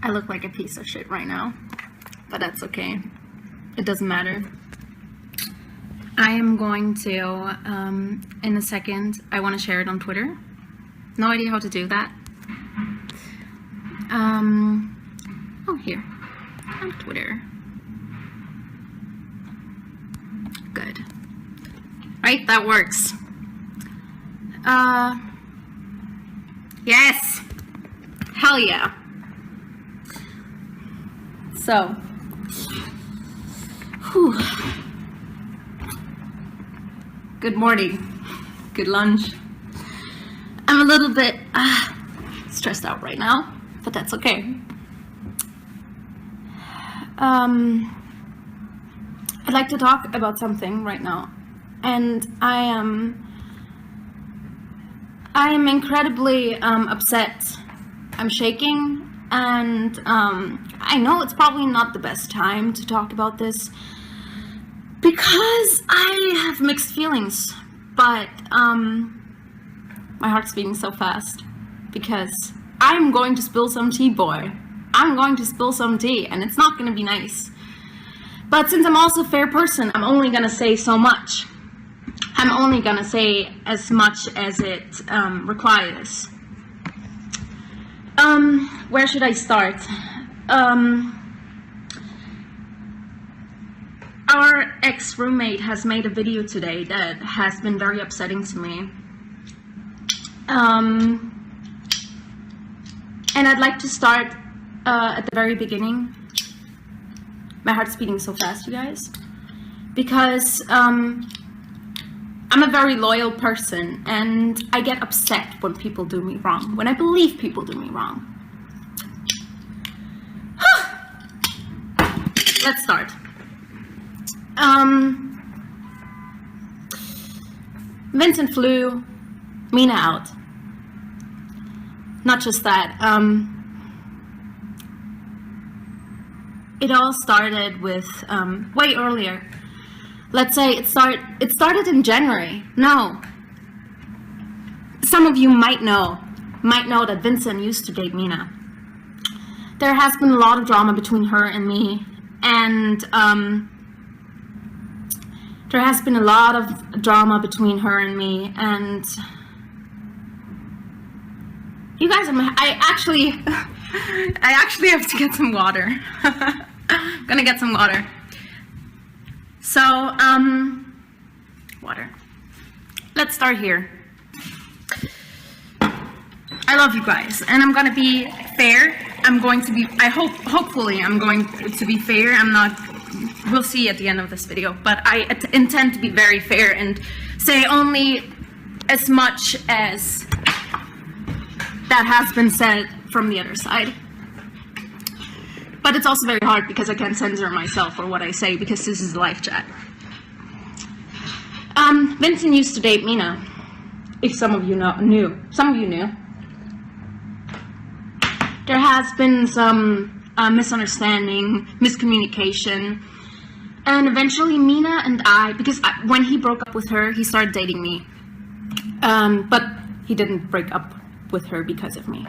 I look like a piece of shit right now, but that's okay. It doesn't matter. I am going to, in a second, I want to share it on Twitter. No idea how to do that. Oh, here, on Twitter. Good. Right, that works. Yes! Hell yeah. So, whew. Good morning, good lunch. I'm a little bit stressed out right now, but that's okay. I'd like to talk about something right now, and I am incredibly upset. I'm shaking, and I know it's probably not the best time to talk about this because I have mixed feelings, but my heart's beating so fast because I'm going to spill some tea, boy. I'm going to spill some tea, and it's not going to be nice. But since I'm also a fair person, I'm only going to say so much. I'm only going to say as much as it requires. Where should I start? Our ex-roommate has made a video today that has been very upsetting to me. And I'd like to start at the very beginning. My heart's beating so fast, you guys, because I'm a very loyal person, and I get upset when people do me wrong, when I believe people do me wrong. Let's start. Vincent flew Mina out. Not just that, it all started with way earlier. Let's say it started in January. No. Some of you might know that Vincent used to date Mina. There has been a lot of drama between her and me, and there has been a lot of drama between her and me, and you guys, I actually have to get some water. I'm gonna get some water. So, water. Let's start here. I love you guys, and I'm gonna be fair. Hopefully I'm going to be fair. We'll see at the end of this video, but I intend to be very fair and say only as much as that has been said from the other side. But it's also very hard because I can't censor myself for what I say because this is a live chat. Vincent used to date Mina, if some of you knew. Some of you knew. There has been some misunderstanding, miscommunication, and eventually Mina and when he broke up with her, he started dating me. But he didn't break up with her because of me.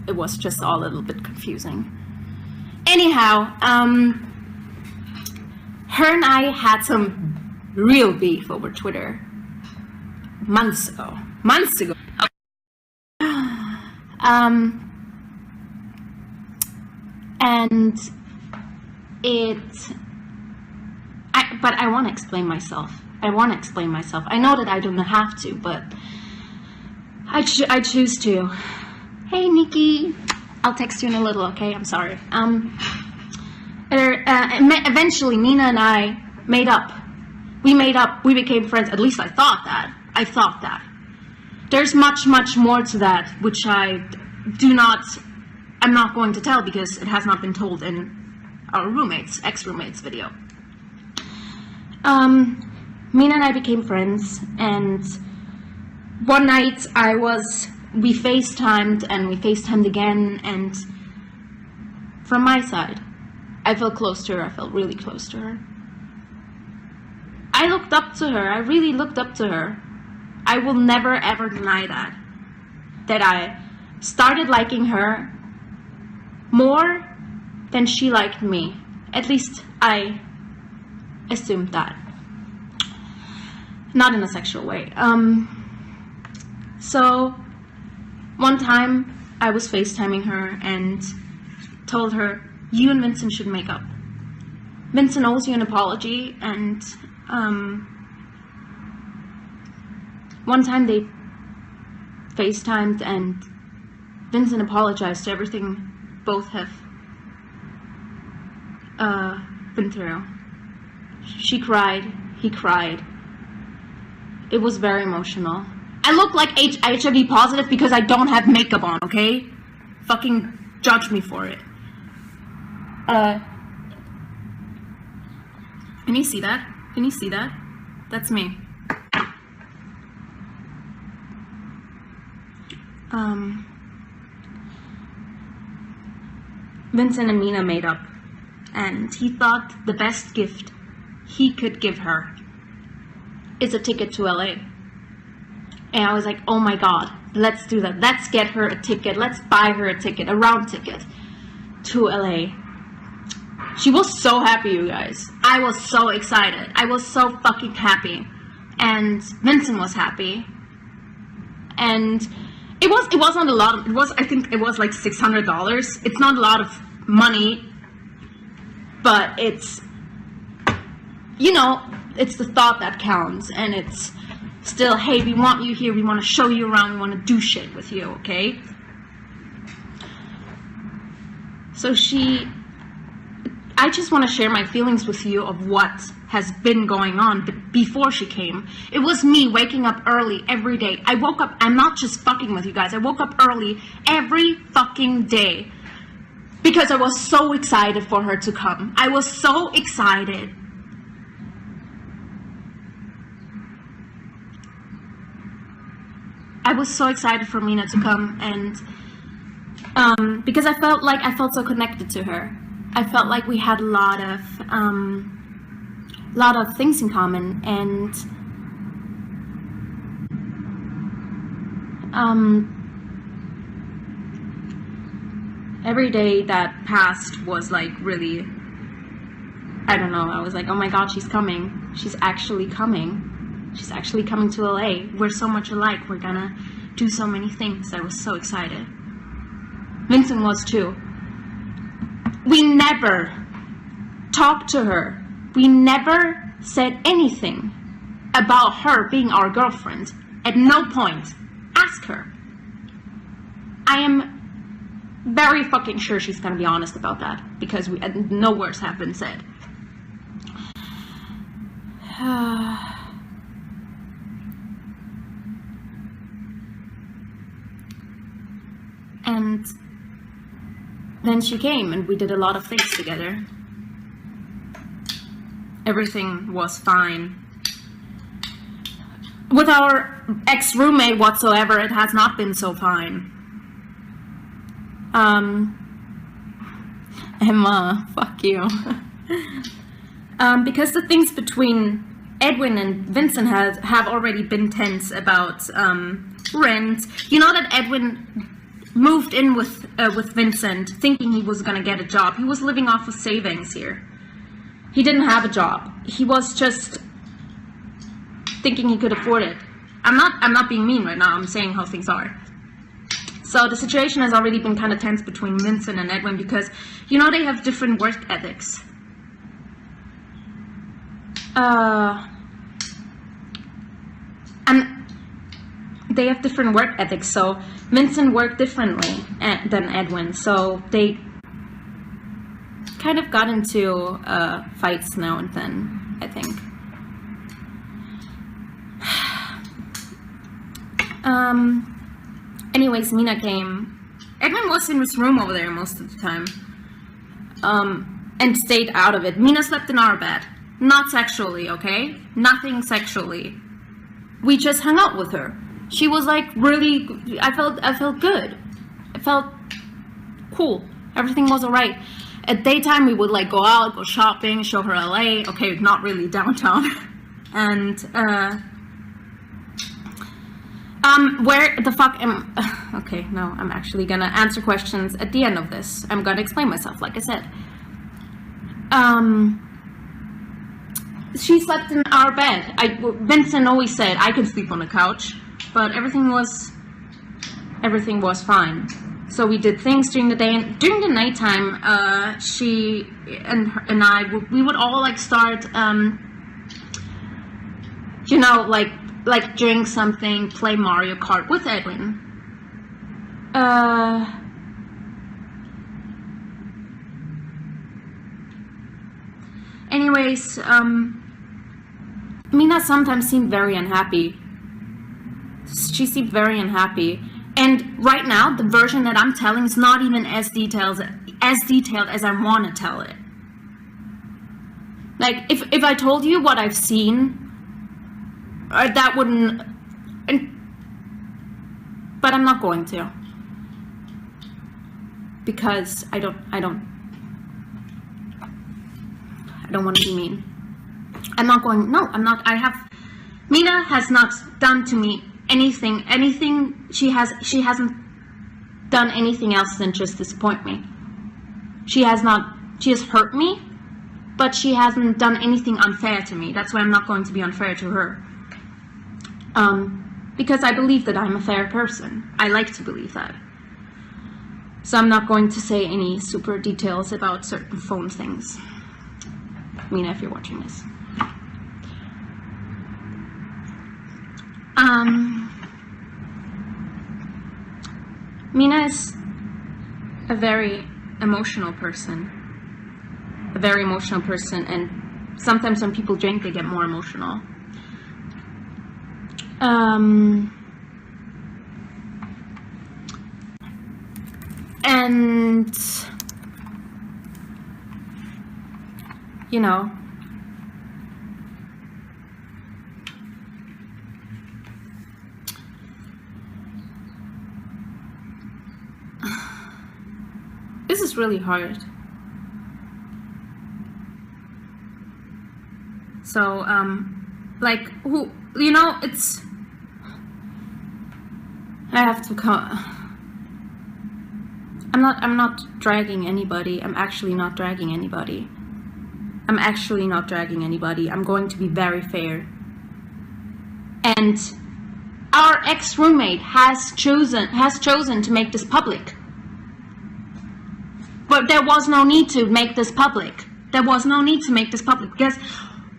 It was just all a little bit confusing. Anyhow, her and I had some real beef over Twitter months ago. But I want to explain myself. I know that I don't have to, but I choose to. Hey, Nikki. I'll text you in a little, okay? I'm sorry. Eventually, Mina and I made up. We became friends. At least I thought that. There's much, much more to that, which I'm not going to tell because it has not been told in our ex-roommates video. Mina and I became friends, and one night we FaceTimed and we FaceTimed again, and from my side, I felt close to her. I felt really close to her. I looked up to her. I really looked up to her. I will never ever deny that I started liking her more then she liked me. At least I assumed that. Not in a sexual way. So one time I was FaceTiming her and told her, you and Vincent should make up. Vincent owes you an apology, and one time they FaceTimed and Vincent apologized to everything both have been through. She cried, he cried. It was very emotional. I look like HIV positive because I don't have makeup on, okay? Fucking judge me for it. Can you see that? Can you see that? That's me. Vincent and Mina made up, and he thought the best gift he could give her is a ticket to LA. And I was like, oh my god, let's do that. Let's get her a ticket. Let's buy her a ticket, a round ticket to LA. She was so happy, you guys. I was so excited. I was so fucking happy. And Vincent was happy. And it wasn't a lot of, I think it was like $600. It's not a lot of money, but it's, you know, it's the thought that counts, and it's still, hey, we want you here, we want to show you around, we want to do shit with you, okay? So I just want to share my feelings with you of what has been going on before she came. It was me waking up early every day. I woke up, I'm not just fucking with you guys, I woke up early every fucking day because I was so excited for her to come. I was so excited. I was so excited for Mina to come, and because I felt so connected to her. I felt like we had a lot of things in common, and every day that passed was like really, I don't know, I was like, oh my god, she's coming. She's actually coming. She's actually coming to LA. We're so much alike. We're gonna do so many things. I was so excited. Vincent was too. We never talked to her. We never said anything about her being our girlfriend. At no point. Ask her. I am very fucking sure she's gonna be honest about that, because no words have been said. And then she came, and we did a lot of things together. Everything was fine. With our ex-roommate whatsoever, it has not been so fine. Emma, fuck you. Because the things between Edwin and Vincent have already been tense about rent. You know that Edwin moved in with Vincent thinking he was gonna get a job. He was living off of savings here. He didn't have a job. He was just thinking he could afford it. I'm not being mean right now. I'm saying how things are. So the situation has already been kind of tense between Vincent and Edwin because, you know, they have different work ethics. And they have different work ethics, so Vincent worked differently than Edwin, so they kind of got into fights now and then, I think. Anyways, Mina came. Edwin was in his room over there most of the time, and stayed out of it. Mina slept in our bed. Not sexually, okay? Nothing sexually. We just hung out with her. She was like really, I felt good. I felt cool. Everything was alright. At daytime we would like go out, go shopping, show her LA. Okay, not really downtown. And Where the fuck am... Okay, no, I'm actually gonna answer questions at the end of this. I'm gonna explain myself, like I said. She slept in our bed. Vincent always said I could sleep on the couch, but everything was fine. So we did things during the day, and during the nighttime, she and I, we would all like start, you know, like drink something, play Mario Kart with Edwin. Anyways, Mina sometimes seemed very unhappy. She seemed very unhappy. And right now, the version that I'm telling is not even as detailed as I want to tell it. Like, if I told you what I've seen, that wouldn't... But I'm not going to. Because I don't want to be mean. I'm not going... No, I'm not... Mina has not done to me anything, she hasn't done anything else than just disappoint me. She has hurt me, but she hasn't done anything unfair to me. That's why I'm not going to be unfair to her. Because I believe that I'm a fair person. I like to believe that. So I'm not going to say any super details about certain phone things. Mina, if you're watching this. Mina is a very emotional person. And sometimes when people drink, they get more emotional. And, you know, this is really hard. So, like, who, you know, it's, I have to I'm not dragging anybody. I'm actually not dragging anybody. I'm going to be very fair. And our ex-roommate has chosen to make this public. But there was no need to make this public. Because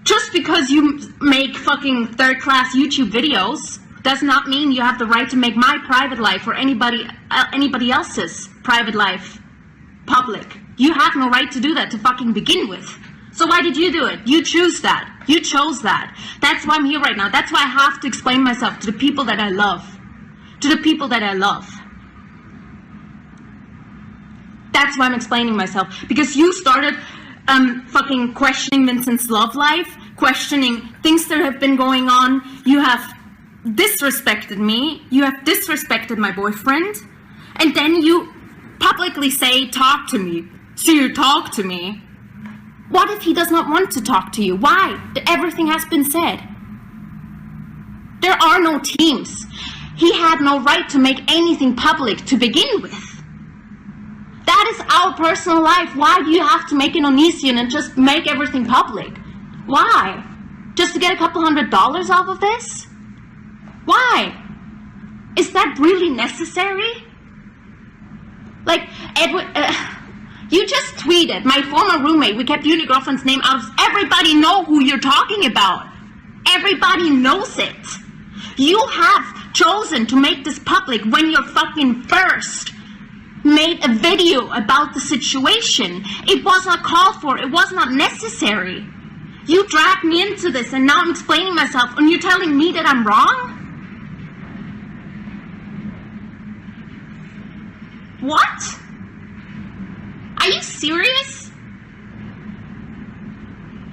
just because you make fucking third-class YouTube videos does not mean you have the right to make my private life or anybody else's private life public. You have no right to do that to fucking begin with. So why did you do it? You chose that. That's why I'm here right now. That's why I have to explain myself to the people that I love. That's why I'm explaining myself. Because you started fucking questioning Vincent's love life, questioning things that have been going on. You have disrespected me. You have disrespected my boyfriend. And then you publicly say, talk to me. So you talk to me. What if he does not want to talk to you? Why? Everything has been said. There are no teams. He had no right to make anything public to begin with. That is our personal life. Why do you have to make it Onision and just make everything public? Why? Just to get a couple $100 off of this? Why? Is that really necessary? Like, Edwin, you just tweeted, my former roommate, we kept your girlfriend's name out. Everybody know who you're talking about. Everybody knows it. You have chosen to make this public when you're fucking first made a video about the situation. It was not called for. It was not necessary. You dragged me into this and now I'm explaining myself and you're telling me that I'm wrong? What? Are you serious?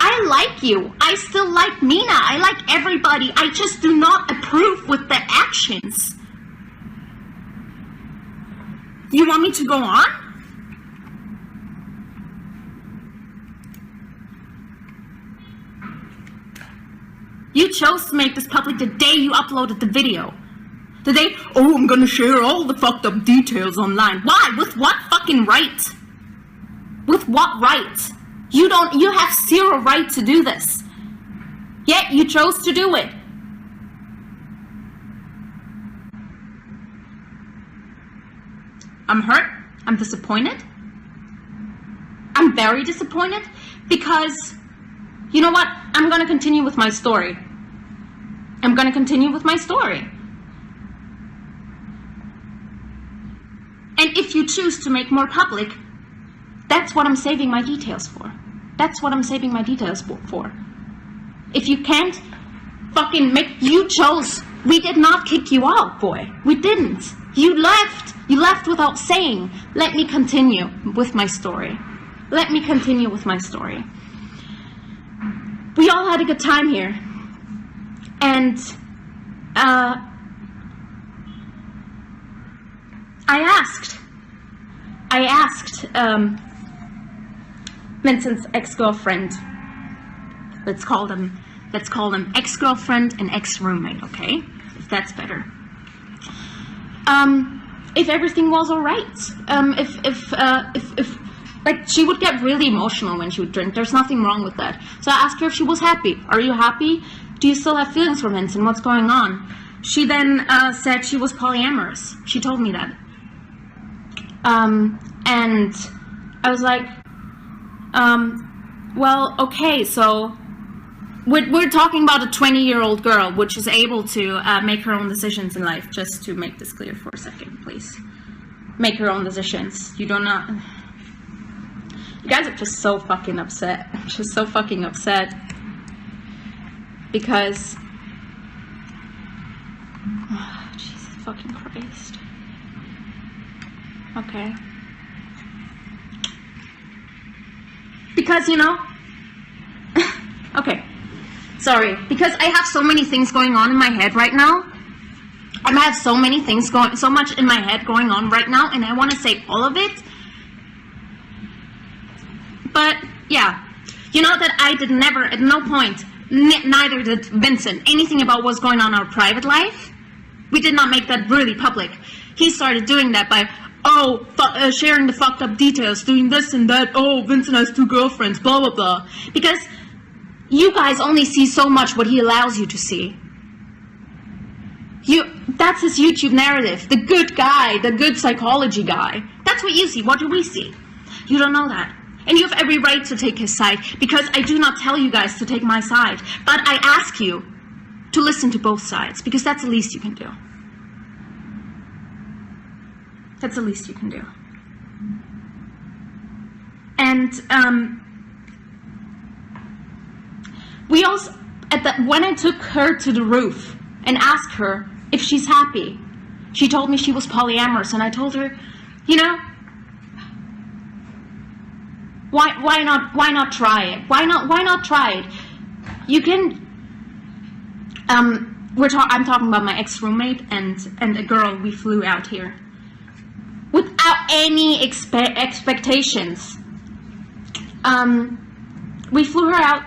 I like you. I still like Mina. I like everybody. I just do not approve with the actions. You want me to go on? You chose to make this public the day you uploaded the video. Did they, oh, I'm gonna share all the fucked up details online. Why? With what fucking right? With what right? You have zero right to do this. Yet you chose to do it. I'm hurt. I'm disappointed. I'm very disappointed because, you know what? I'm gonna continue with my story. I'm gonna continue with my story. And if you choose to make more public, that's what I'm saving my details for. That's what I'm saving my details for. If you can't fucking you chose. We did not kick you out, boy. We didn't. You left. You left without saying. Let me continue with my story. Let me continue with my story. We all had a good time here. And I asked Vincent's ex-girlfriend. Let's call them ex-girlfriend and ex-roommate, okay? If that's better. If everything was all right. If like, she would get really emotional when she would drink. There's nothing wrong with that. So I asked her if she was happy. Are you happy? Do you still have feelings for Vincent? What's going on? She then said she was polyamorous. She told me that. And I was like, well, okay, so we're talking about a 20-year-old girl, which is able to make her own decisions in life. Just to make this clear for a second, please. Make her own decisions. You do not... You guys are just so fucking upset. I'm just so fucking upset. Because... Oh, Jesus fucking Christ. Okay. Because, you know... Okay. Sorry. Because I have so many things going on in my head right now. I have so many things so much in my head going on right now, and I want to say all of it. But, yeah. You know that I did never, at no point, neither did Vincent, anything about what's going on in our private life. We did not make that really public. He started doing that by, sharing the fucked up details, doing this and that. Oh, Vincent has 2 girlfriends, blah, blah, blah. Because you guys only see so much what he allows you to see. That's his YouTube narrative. The good guy, the good psychology guy. That's what you see. What do we see? You don't know that. And you have every right to take his side, because I do not tell you guys to take my side. But I ask you to listen to both sides, because that's the least you can do. That's the least you can do. And we also, when I took her to the roof and asked her if she's happy, she told me she was polyamorous, and I told her, you know, why not try it? Why not try it? You can. I'm talking about my ex-roommate and a girl we flew out here without any expectations. We flew her out,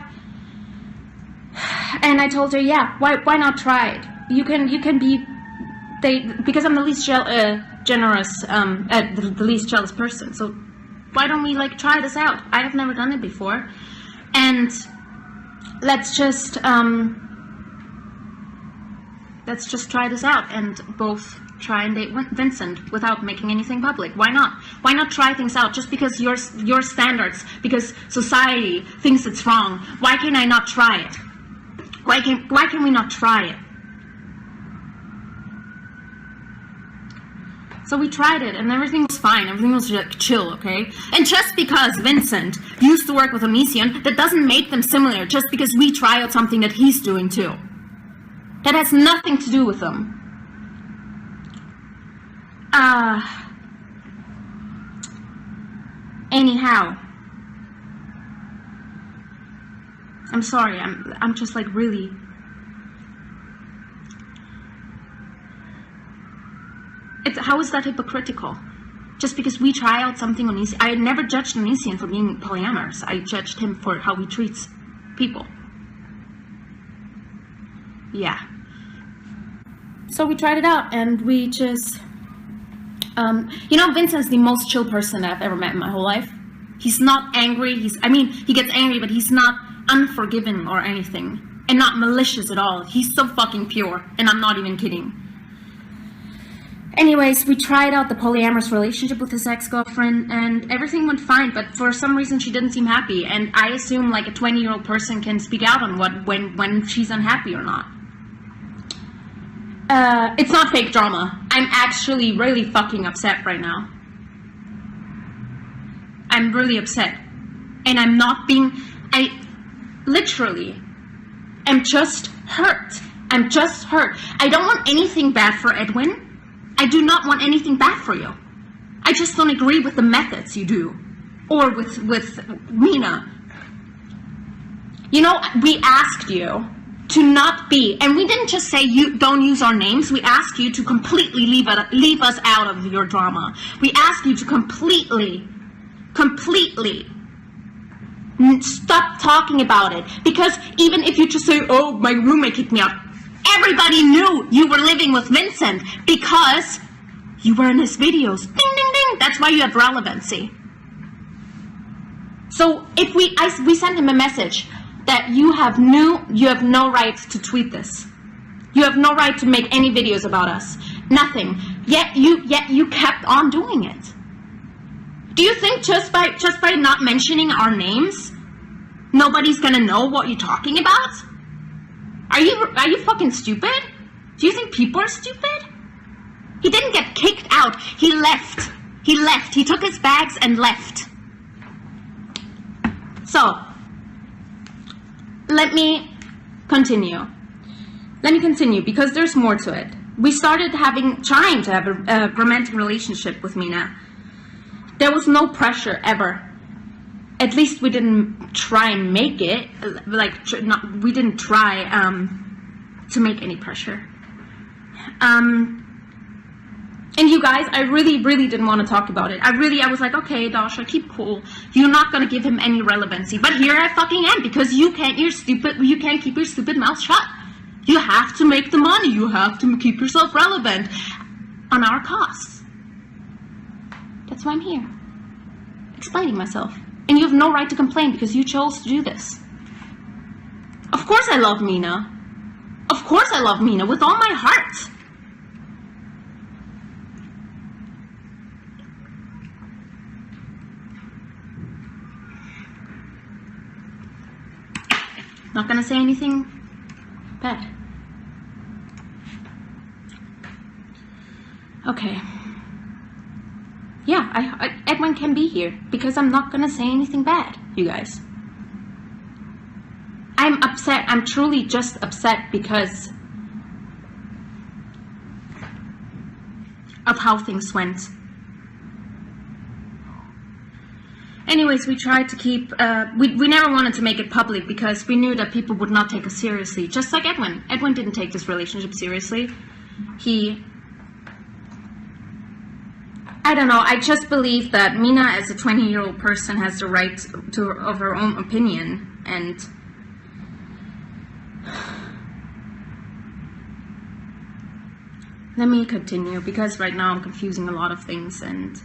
and I told her, yeah, why not try it? You can be, because I'm the least generous, the least jealous person. So why don't we like try this out? I have never done it before, and let's just try this out and both try and date Vincent without making anything public. Why not? Why not try things out? Just because your standards, because society thinks it's wrong. Why can I not try it? Why can we not try it? So we tried it, and everything was fine. Everything was like chill, okay? And just because Vincent used to work with Onision, that doesn't make them similar. Just because we try out something that he's doing too. That has nothing to do with them. Anyhow, I'm sorry. I'm just like really. How is that hypocritical? Just because we try out something on Onision. I had never judged Onision for being polyamorous. I judged him for how he treats people. Yeah. So we tried it out, and we just, you know, Vincent's the most chill person I've ever met in my whole life. He's not angry. He gets angry, but he's not unforgiving or anything, and not malicious at all. He's so fucking pure, and I'm not even kidding. Anyways, we tried out the polyamorous relationship with his ex-girlfriend, and everything went fine, but for some reason she didn't seem happy, and I assume like a 20-year-old person can speak out on when she's unhappy or not. It's not fake drama. I'm actually really fucking upset right now. I'm really upset. And I'm not being... I literally am just hurt. I'm just hurt. I don't want anything bad for Edwin. I do not want anything bad for you. I just don't agree with the methods you do. Or with Mina. You know, we asked you to not be, and we didn't just say you don't use our names. We asked you to completely leave us out of your drama. We asked you to completely stop talking about it. Because even if you just say, oh, my roommate kicked me out, everybody knew you were living with Vincent because you were in his videos. Ding, ding, ding. That's why you have relevancy. So if we sent him a message that you have no right to tweet this. You have no right to make any videos about us. Nothing. Yet you kept on doing it. Do you think just by not mentioning our names, nobody's gonna know what you're talking about? Are you fucking stupid? Do you think people are stupid? He didn't get kicked out. He left. He took his bags and left. So, let me continue because there's more to it. We started trying to have a romantic relationship with Mina. There was no pressure ever. At least we didn't try and make it. We didn't try to make any pressure. And you guys, I really didn't want to talk about it. I was like, okay, Dasha, keep cool. You're not gonna give him any relevancy. But here I fucking am, because you can't keep your stupid mouth shut. You have to make the money. You have to keep yourself relevant on our costs. That's why I'm here, explaining myself. And you have no right to complain because you chose to do this. Of course I love Mina. Of course I love Mina with all my heart. Not gonna say anything bad. Okay. Yeah, Edwin can be here because I'm not gonna say anything bad, you guys. I'm upset. I'm truly just upset because of how things went. Anyways, we tried to keep, we never wanted to make it public because we knew that people would not take us seriously. Just like Edwin. Edwin didn't take this relationship seriously. I don't know, I just believe that Mina as a 20-year-old person has the right of her own opinion, and let me continue because right now I'm confusing a lot of things and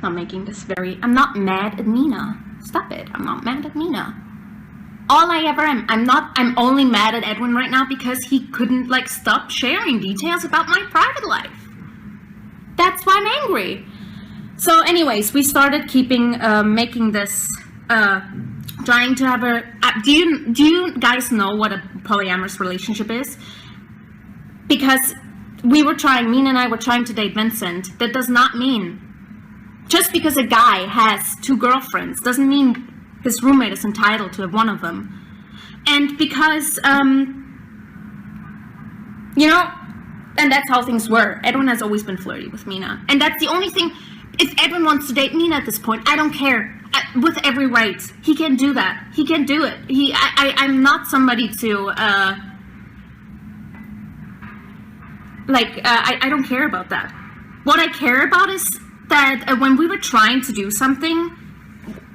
not making this I'm not mad at Mina. Stop it. I'm not mad at Mina. All I ever am. I'm only mad at Edwin right now because he couldn't stop sharing details about my private life. That's why I'm angry. So anyways, we started making this, trying to have do you guys know what a polyamorous relationship is? Because Mina and I were trying to date Vincent. That does not mean, just because a guy has 2 girlfriends doesn't mean his roommate is entitled to have one of them. And because, you know, and that's how things were. Edwin has always been flirty with Mina. And that's the only thing. If Edwin wants to date Mina at this point, I don't care. With every right. He can do that. He can do it. I'm not somebody to, I don't care about that. What I care about is that when we were trying to do something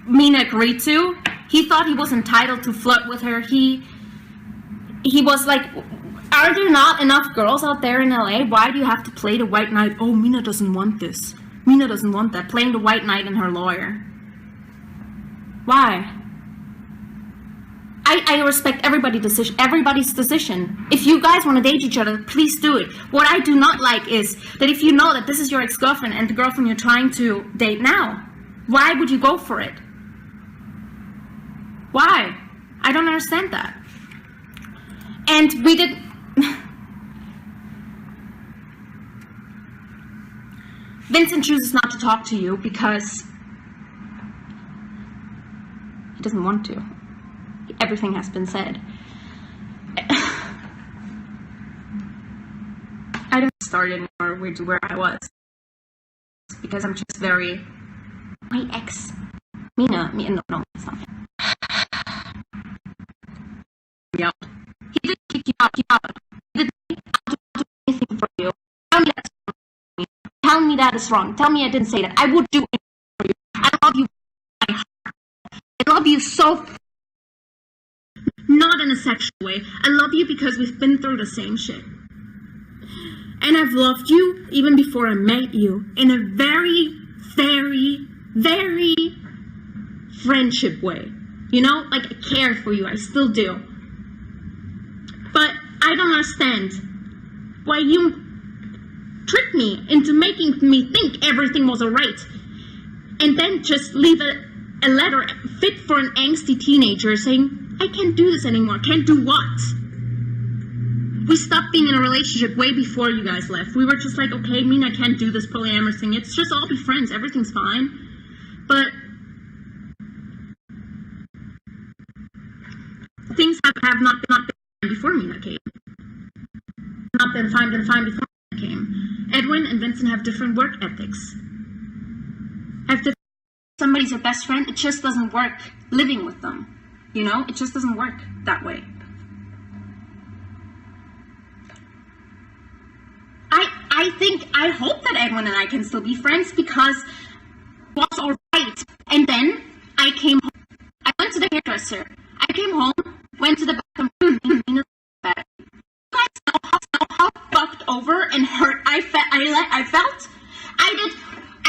Mina agreed to, he thought he was entitled to flirt with her. He was like, Are there not enough girls out there in LA? Why do you have to play the white knight? Oh, Mina doesn't want this. Mina doesn't want that. Playing the white knight and her lawyer. Why? I respect everybody's decision. If you guys want to date each other, please do it. What I do not like is that if you know that this is your ex-girlfriend and the girlfriend you're trying to date now, why would you go for it? Why? I don't understand that. And we did... Vincent chooses not to talk to you because he doesn't want to. Everything has been said. I don't start anymore with where I was because I'm just very... My ex... Mina, no, it's not him. Yeah. He didn't kick you out. He didn't do anything for you. Tell me that is wrong. Tell me I didn't say that. I would do it for you. I love you. I love you so... Not in a sexual way. I love you because we've been through the same shit. And I've loved you even before I met you in a very, very, very friendship way. You know, like I care for you. I still do. But I don't understand why you tricked me into making me think everything was alright. And then just leave a letter fit for an angsty teenager saying, I can't do this anymore. Can't do what? We stopped being in a relationship way before you guys left. We were just like, okay, Mina can't do this polyamorous thing. It's just all be friends. Everything's fine. But things have not been fine before Mina came. Not been fine before Mina came. Edwin and Vincent have different work ethics. Somebody's your best friend, it just doesn't work living with them. You know, it just doesn't work that way. I hope that Edwin and I can still be friends because it was alright. And then I came home. I went to the hairdresser. I came home, went to the bathroom, Mina's bed. You guys know how fucked over and hurt I felt? I did.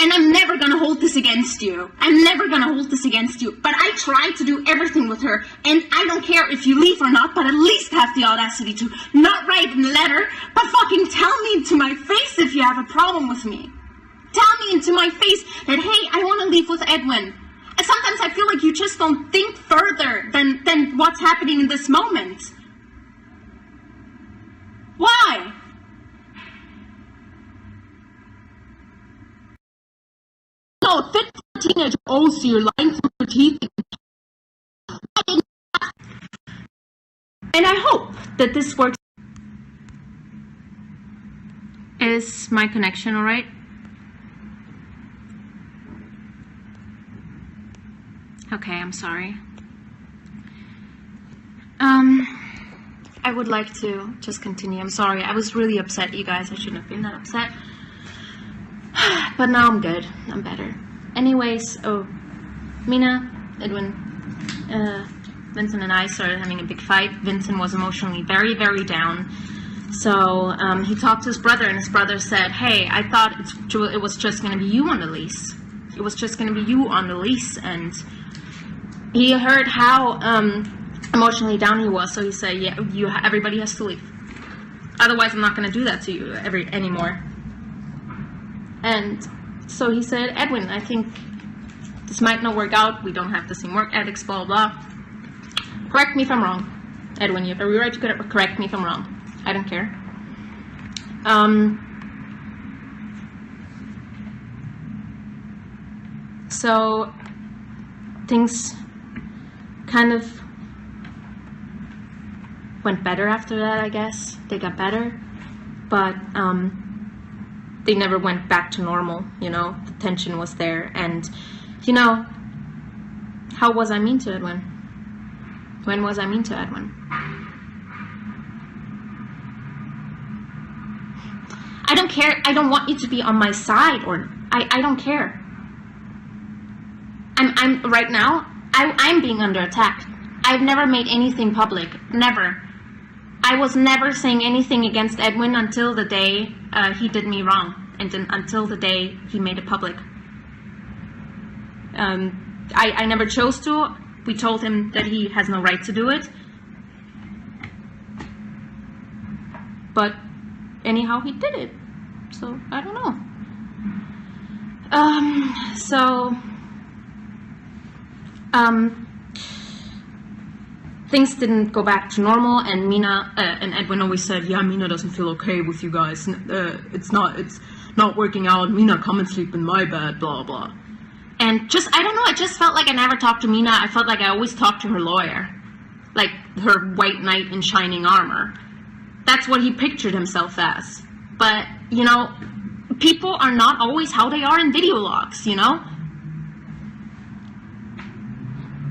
And I'm never gonna hold this against you. I'm never gonna hold this against you. But I tried to do everything with her. And I don't care if you leave or not, but at least have the audacity to not write in a letter, but fucking tell me to my face if you have a problem with me. Tell me into my face that, hey, I wanna leave with Edwin. And sometimes I feel like you just don't think further than what's happening in this moment. Why? No, fit for a teenager. Oh, so you're lying through your teeth. And I hope that this works. Is my connection alright? Okay, I'm sorry. I would like to just continue. I'm sorry. I was really upset, you guys. I shouldn't have been that upset. But now I'm good. I'm better. Anyways, Mina, Edwin, Vincent and I started having a big fight. Vincent was emotionally very, very down. So he talked to his brother, and his brother said, hey, I thought it was just going to be you on the lease. It was just going to be you on the lease. And he heard how emotionally down he was, so he said, yeah, everybody has to leave. Otherwise, I'm not going to do that to you anymore. And so he said, Edwin, I think this might not work out. We don't have the same work ethics, blah, blah, blah. Correct me if I'm wrong. Edwin, you have every right to correct me if I'm wrong. I don't care. So things kind of went better after that, I guess. They got better. But they never went back to normal, you know. The tension was there. And, you know, how was I mean to Edwin? When was I mean to Edwin? I don't care. I don't want you to be on my side, or I don't care. I'm right now, I'm being under attack. I've never made anything public. Never. I was never saying anything against Edwin until the day he did me wrong, and until the day he made it public. I never chose to. We told him that he has no right to do it. But anyhow, he did it. So, I don't know. Things didn't go back to normal, and Mina and Edwin always said, yeah, Mina doesn't feel okay with you guys. It's not working out. Mina, come and sleep in my bed, blah, blah. And just, I don't know, I just felt like I never talked to Mina. I felt like I always talked to her lawyer. Like her white knight in shining armor. That's what he pictured himself as. But, you know, people are not always how they are in video logs, you know?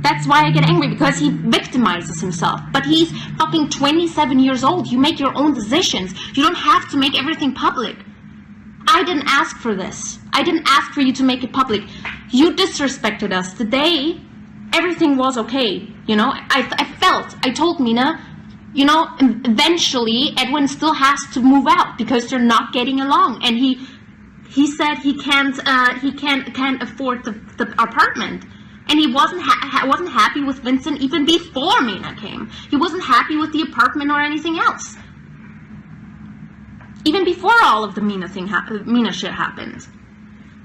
That's why I get angry, because he victimizes himself. But he's fucking 27 years old. You make your own decisions. You don't have to make everything public. I didn't ask for this. I didn't ask for you to make it public. You disrespected us. Today, everything was okay. You know, I told Mina, you know, eventually Edwin still has to move out because they're not getting along. And he said he can't afford the apartment. And he wasn't happy with Vincent even before Mina came. He wasn't happy with the apartment or anything else. Even before all of the Mina shit happened.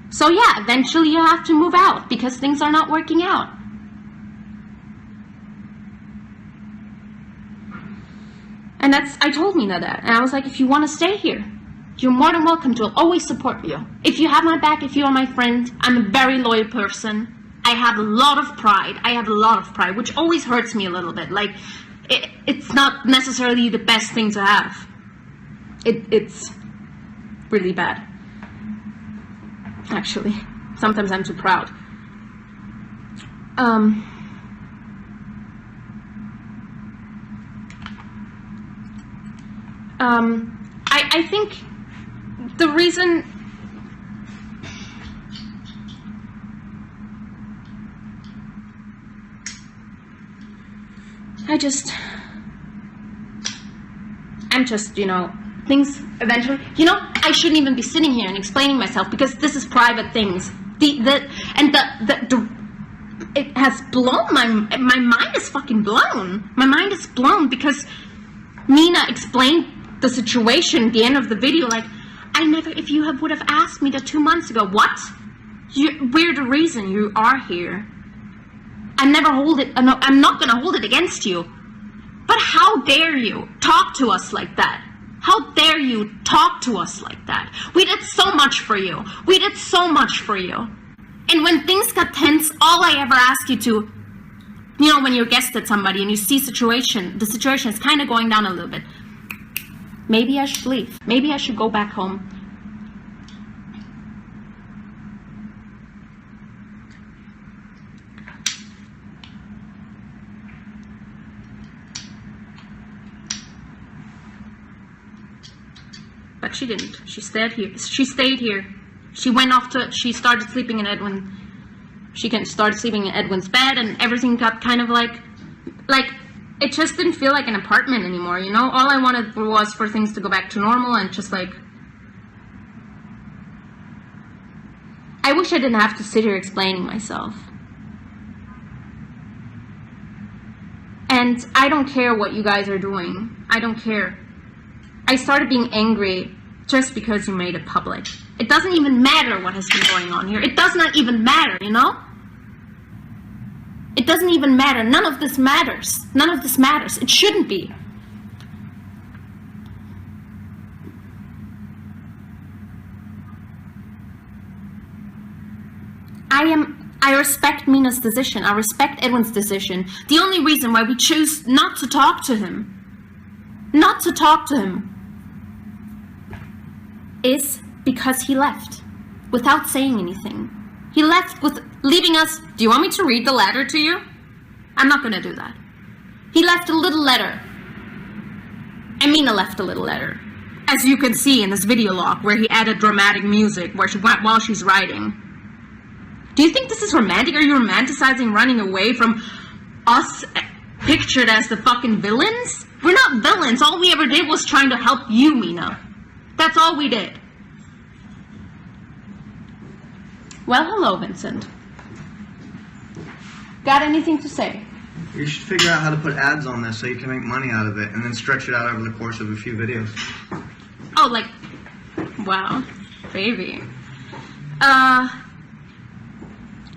So yeah, eventually you have to move out because things are not working out. And I told Mina that. And I was like, if you want to stay here, you're more than welcome to. I'll always support you. If you have my back, if you are my friend, I'm a very loyal person. I have a lot of pride. Which always hurts me a little bit. Like, it's not necessarily the best thing to have. It's really bad. Actually, sometimes I'm too proud. I think the reason I'm just, you know, things eventually, you know, I shouldn't even be sitting here and explaining myself because this is private things. It has blown my mind is fucking blown. My mind is blown because Mina explained the situation at the end of the video like, if you would have asked me that 2 months ago, what? We're the reason you are here. I'm not gonna hold it against you. But how dare you talk to us like that? How dare you talk to us like that? We did so much for you. And when things got tense, all I ever ask you to, you know, when you're guest at somebody and you see the situation is kind of going down a little bit. Maybe I should leave. Maybe I should go back home. But she didn't. She stayed here. She started sleeping in Edwin. She started sleeping in Edwin's bed, and everything got kind of like it just didn't feel like an apartment anymore, you know? All I wanted was for things to go back to normal and just like, I wish I didn't have to sit here explaining myself. And I don't care what you guys are doing. I don't care. I started being angry just because you made it public. It doesn't even matter what has been going on here. It does not even matter, you know? It doesn't even matter. None of this matters. None of this matters. It shouldn't be. I respect Mina's decision. I respect Edwin's decision. The only reason why we choose not to talk to him, is because he left without saying anything. He left with leaving us. Do you want me to read the letter to you? I'm not going to do that. He left a little letter. And Mina left a little letter. As you can see in this video log where he added dramatic music while she's writing. Do you think this is romantic? Are you romanticizing running away from us pictured as the fucking villains. We're not villains. All we ever did was trying to help you, Mina. That's all we did. Well, hello, Vincent. Got anything to say? You should figure out how to put ads on this so you can make money out of it, and then stretch it out over the course of a few videos. Oh, like, wow, baby.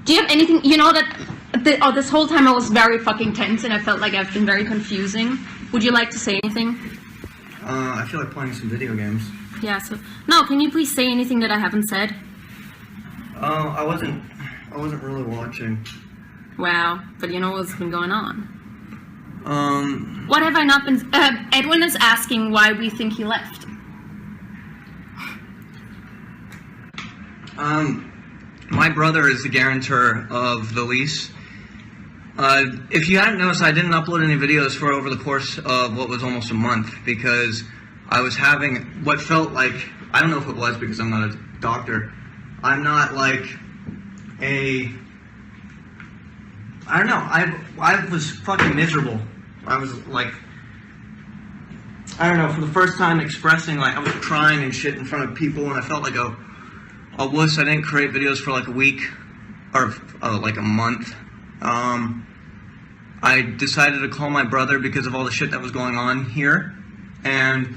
Do you have anything, you know that, this whole time I was very fucking tense and I felt like I've been very confusing. Would you like to say anything? I feel like playing some video games. Yeah, so, no, can you please say anything that I haven't said? I wasn't really watching. Wow, but you know what's been going on? What have I not been, Edwin is asking why we think he left. My brother is the guarantor of the lease. If you hadn't noticed, I didn't upload any videos for over the course of what was almost a month because I was having what felt like, I don't know if it was because I'm not a doctor, I'm not like I don't know, I was fucking miserable. I was like, I don't know, for the first time expressing, like, I was crying and shit in front of people and I felt like a wuss. I didn't create videos for like a week or like a month. I decided to call my brother because of all the shit that was going on here, and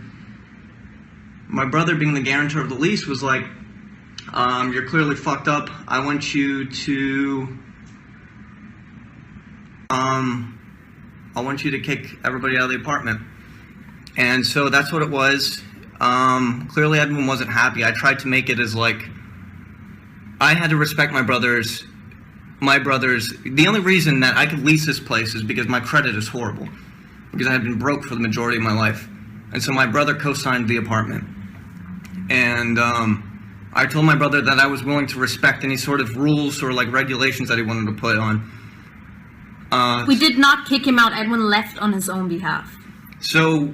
my brother, being the guarantor of the lease, was like, you're clearly fucked up. I want you to kick everybody out of the apartment. And so that's what it was. Clearly Edwin wasn't happy. I tried to make it as like, I had to respect my brother's, the only reason that I could lease this place is because my credit is horrible. Because I had been broke for the majority of my life. And so my brother co-signed the apartment. And I told my brother that I was willing to respect any sort of rules or like regulations that he wanted to put on. We did not kick him out. Edwin left on his own behalf. So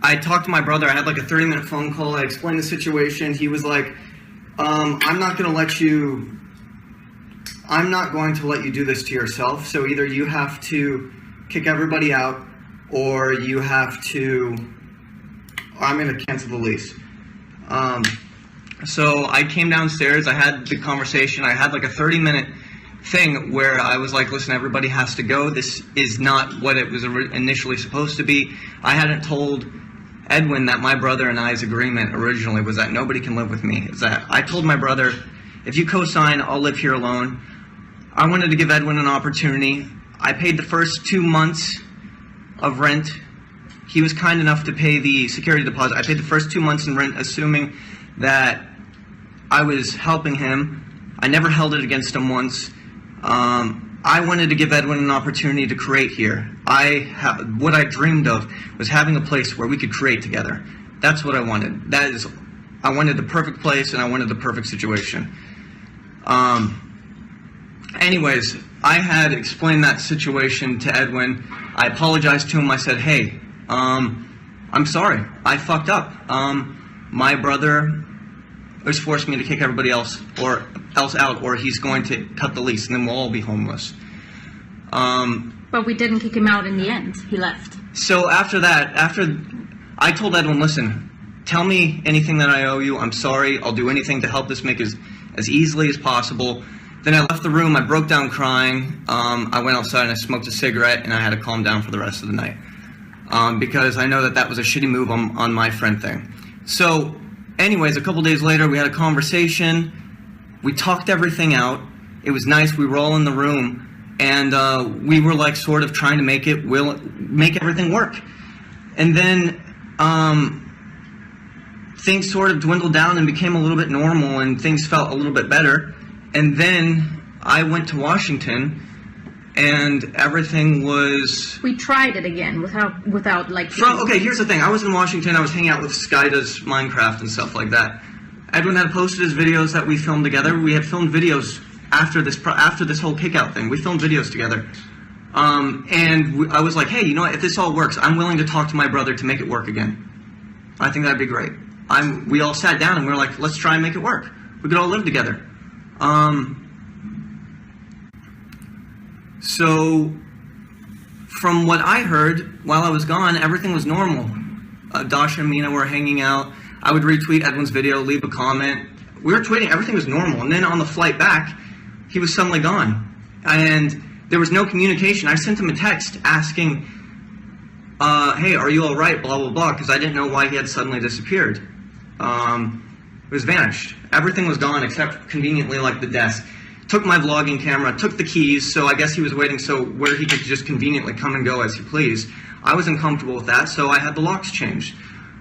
I talked to my brother. I had like a 30-minute phone call. I explained the situation. He was like, I'm not going to let you do this to yourself. So either you have to kick everybody out or you have to, or I'm going to cancel the lease. So I came downstairs. I had the conversation. I had like a 30-minute thing where I was like, listen, everybody has to go. This is not what it was initially supposed to be. I hadn't told Edwin that my brother and I's agreement originally was that nobody can live with me. Is that I told my brother, if you co-sign, I'll live here alone. I wanted to give Edwin an opportunity. I paid the first 2 months of rent. He was kind enough to pay the security deposit. I paid the first 2 months in rent, assuming that I was helping him. I never held it against him once. I wanted to give Edwin an opportunity to create here. What I dreamed of was having a place where we could create together. That's what I wanted. I wanted the perfect place and I wanted the perfect situation. Anyways, I had explained that situation to Edwin. I apologized to him. I said, hey, I'm sorry. I fucked up. My brother was forcing me to kick everybody else out, or he's going to cut the lease, and then we'll all be homeless. But we didn't kick him out in the end. He left. So after that, I told Edwin, listen, tell me anything that I owe you. I'm sorry. I'll do anything to help this make as easily as possible. Then I left the room. I broke down crying. I went outside and I smoked a cigarette, and I had to calm down for the rest of the night. Because I know that was a shitty move on my friend thing. So anyways, a couple days later, we had a conversation. We talked everything out. It was nice. We were all in the room, and we were like sort of trying to make everything work. And then things sort of dwindled down and became a little bit normal, and things felt a little bit better. And then I went to Washington, and everything was... We tried it again without like... Okay, here's the thing. I was in Washington. I was hanging out with Sky Does Minecraft and stuff like that. Edwin had posted his videos that we filmed together. We had filmed videos after this whole kickout thing. We filmed videos together. I was like, hey, you know what? If this all works, I'm willing to talk to my brother to make it work again. I think that'd be great. We all sat down and we were like, let's try and make it work. We could all live together. So from what I heard while I was gone, everything was normal. Dasha and Mina were hanging out. I would retweet Edwin's video, leave a comment. We were tweeting, everything was normal. And then on the flight back, he was suddenly gone. And there was no communication. I sent him a text asking, hey, are you all right, blah, blah, blah, because I didn't know why he had suddenly disappeared. It was vanished. Everything was gone except conveniently like the desk. Took my vlogging camera, took the keys, so I guess he was waiting so where he could just conveniently come and go as he pleased. I was uncomfortable with that, so I had the locks changed.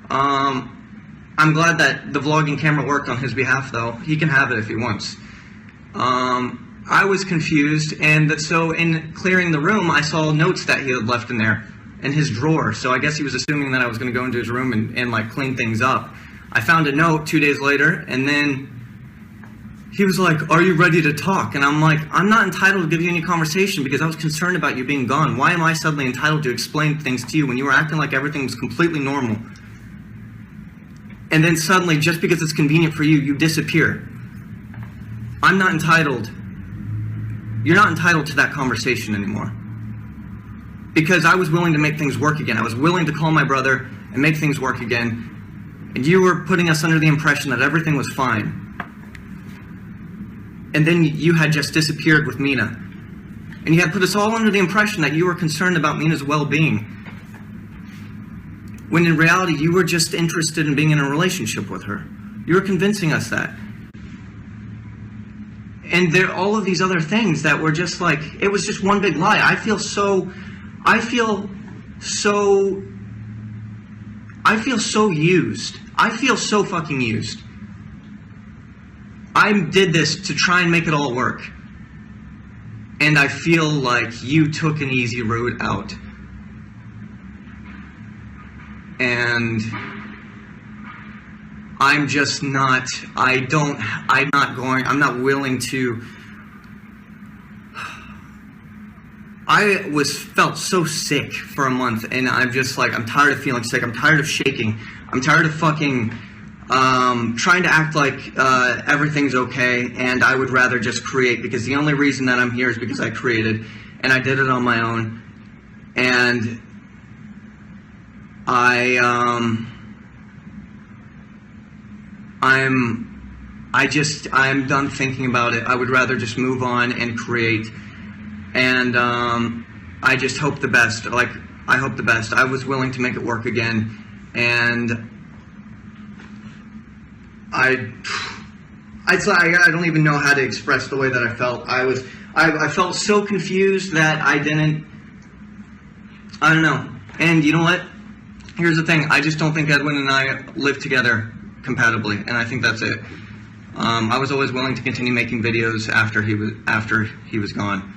I'm glad that the vlogging camera worked on his behalf, though. He can have it if he wants. I was confused, and so in clearing the room, I saw notes that he had left in there, in his drawer. So I guess he was assuming that I was going to go into his room and like clean things up. I found a note 2 days later, and then he was like, are you ready to talk? And I'm like, I'm not entitled to give you any conversation because I was concerned about you being gone. Why am I suddenly entitled to explain things to you when you were acting like everything was completely normal? And then suddenly, just because it's convenient for you, you disappear. I'm not entitled. You're not entitled to that conversation anymore. Because I was willing to make things work again. I was willing to call my brother and make things work again. And you were putting us under the impression that everything was fine. And then you had just disappeared with Mina. And you had put us all under the impression that you were concerned about Mina's well-being. When in reality, you were just interested in being in a relationship with her. You were convincing us that. And there are all of these other things that were just like, it was just one big lie. I feel so used. I feel so fucking used. I did this to try and make it all work. And I feel like you took an easy route out. And I'm just not, I'm not willing to. I felt so sick for a month, and I'm just like, I'm tired of feeling sick, I'm tired of shaking, I'm tired of fucking trying to act like everything's okay, and I would rather just create, because the only reason that I'm here is because I created, and I did it on my own, and I'm done thinking about it. I would rather just move on and create. And I just hope the best. Like, I hope the best. I was willing to make it work again. And I don't even know how to express the way that I felt. I felt so confused that I don't know. And you know what? Here's the thing. I just don't think Edwin and I live together compatibly, and I think that's it. I was always willing to continue making videos after he was gone.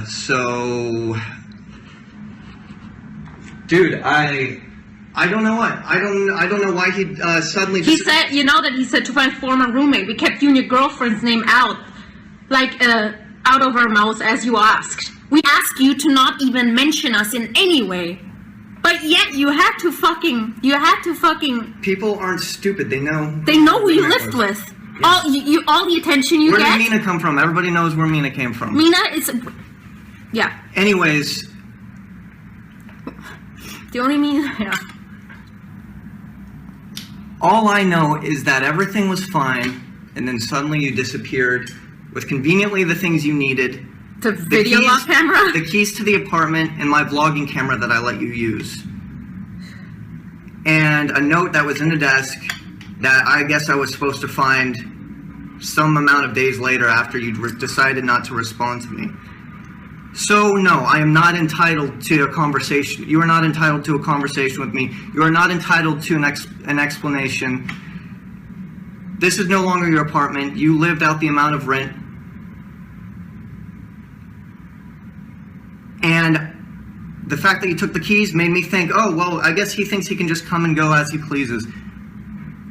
So, dude, I don't know what. I don't know why he suddenly. He said, you know that he said to my former roommate, we kept you and your girlfriend's name out, like out of our mouths as you asked. We asked you to not even mention us in any way. But yet you had to fucking. People aren't stupid. They know. They know who you lived with. Yeah. All the attention you get. Where did Mina come from? Everybody knows where Mina came from. Mina is. Yeah. Anyways. The only Mina. Yeah. All I know is that everything was fine, and then suddenly you disappeared with conveniently the things you needed. The video log camera? The keys to the apartment and my vlogging camera that I let you use. And a note that was in the desk that I guess I was supposed to find some amount of days later after you decided not to respond to me. So, no, I am not entitled to a conversation. You are not entitled to a conversation with me. You are not entitled to an explanation. This is no longer your apartment. You lived out the amount of rent. And the fact that you took the keys made me think, oh, well, I guess he thinks he can just come and go as he pleases.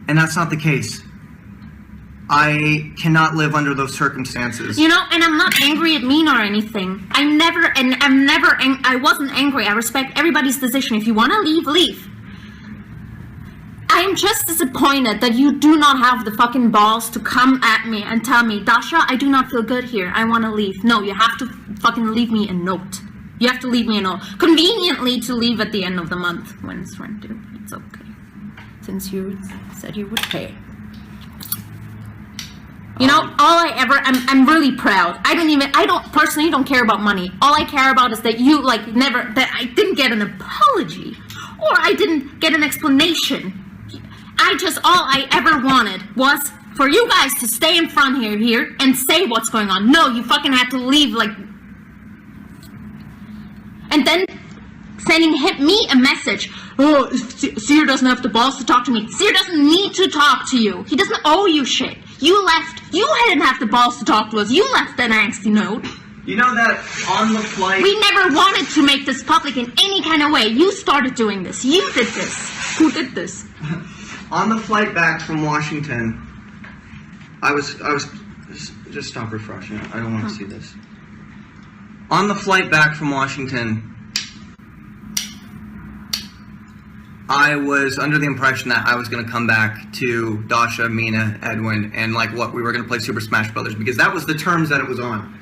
And that's not the case. I cannot live under those circumstances. You know, and I'm not angry at Mina or anything. I wasn't angry. I respect everybody's decision. If you want to leave, leave. I am just disappointed that you do not have the fucking balls to come at me and tell me, Dasha, I do not feel good here. I want to leave. No, you have to fucking leave me a note. You have to leave me a note. Conveniently to leave at the end of the month when it's rent due. It's okay. Since you said you would pay. You know, I'm really proud. I personally don't care about money. All I care about is that you, like, that I didn't get an apology. Or I didn't get an explanation. All I ever wanted was for you guys to stay in front here and say what's going on. No, you fucking had to leave, like... And then sending me a message. Oh, Seer doesn't have the balls to talk to me. Seer doesn't need to talk to you. He doesn't owe you shit. You left. You didn't have the balls to talk to us. You left an angsty note. You know that on the flight... We never wanted to make this public in any kind of way. You started doing this. You did this. Who did this? On the flight back from Washington, I was just stop refreshing. I don't want to see this. On the flight back from Washington, I was under the impression that I was going to come back to Dasha, Mina, Edwin, and like what we were going to play Super Smash Brothers, because that was the terms that it was on.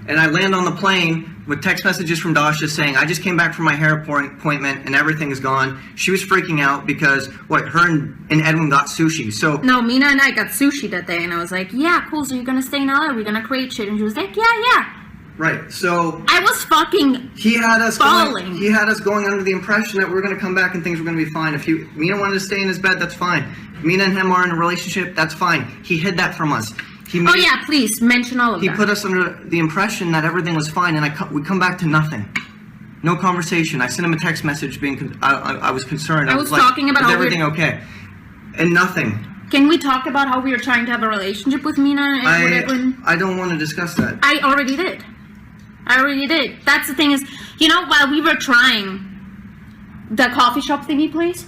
And I land on the plane with text messages from Dasha saying, I just came back from my hair appointment and everything is gone. She was freaking out because, her and Edwin got sushi. So no, Mina and I got sushi that day, and I was like, yeah, cool, so you're going to stay in LA? Are we going to create shit? And she was like, yeah. Right, so... I was fucking he had us falling. He had us going under the impression that we were going to come back and things were going to be fine. If Mina wanted to stay in his bed, that's fine. Mina and him are in a relationship, that's fine. He hid that from us. Oh yeah, please, mention all of that. He put us under the impression that everything was fine, and we come back to nothing. No conversation. I sent him a text message being... I was concerned. I was like, talking about is everything okay? And nothing. Can we talk about how we were trying to have a relationship with Mina and Edwin? I don't want to discuss that. I already did. That's the thing is, you know, while we were trying the coffee shop thingy, please.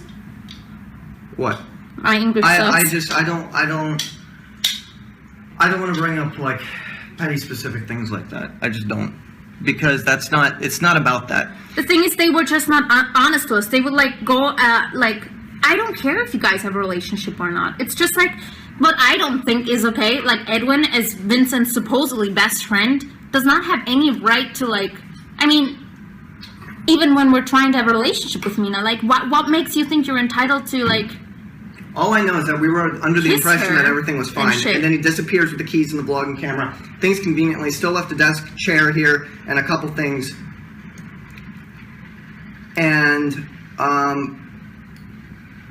What? My English sucks. I don't want to bring up like petty specific things like that. I just don't, because it's not about that. The thing is, they were just not honest to us. They would like go like, I don't care if you guys have a relationship or not. It's just like, what I don't think is okay. Like Edwin, as Vincent's supposedly best friend, does not have any right to like, I mean, even when we're trying to have a relationship with Mina, like what makes you think you're entitled to like... All I know is that we were under the impression that everything was fine, and then he disappears with the keys and the vlogging camera. Things conveniently, still left a desk, chair here, and a couple things. And,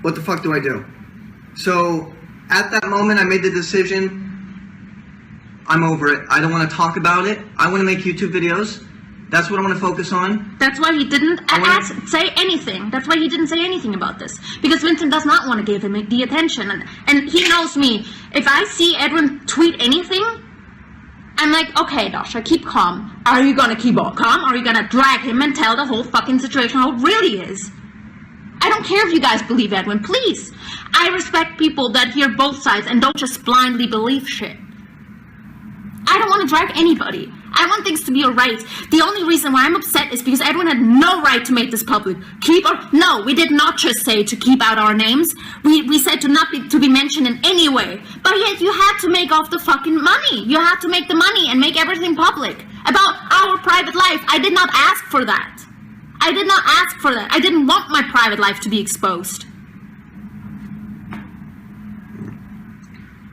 what the fuck do I do? So, at that moment, I made the decision, I'm over it. I don't want to talk about it. I want to make YouTube videos. That's what I want to focus on. That's why he didn't say anything. That's why he didn't say anything about this. Because Vincent does not want to give him the attention. And he knows me. If I see Edwin tweet anything, I'm like, okay, Dasha, keep calm. Are you going to keep calm? Or are you going to drag him and tell the whole fucking situation how it really is? I don't care if you guys believe Edwin. Please. I respect people that hear both sides and don't just blindly believe shit. I don't want to drag anybody. I want things to be alright. The only reason why I'm upset is because Edwin had no right to make this public. No, we did not just say to keep out our names. We said to be mentioned in any way. But yet you had to make off the fucking money. You had to make the money and make everything public. About our private life. I did not ask for that. I did not ask for that. I didn't want my private life to be exposed.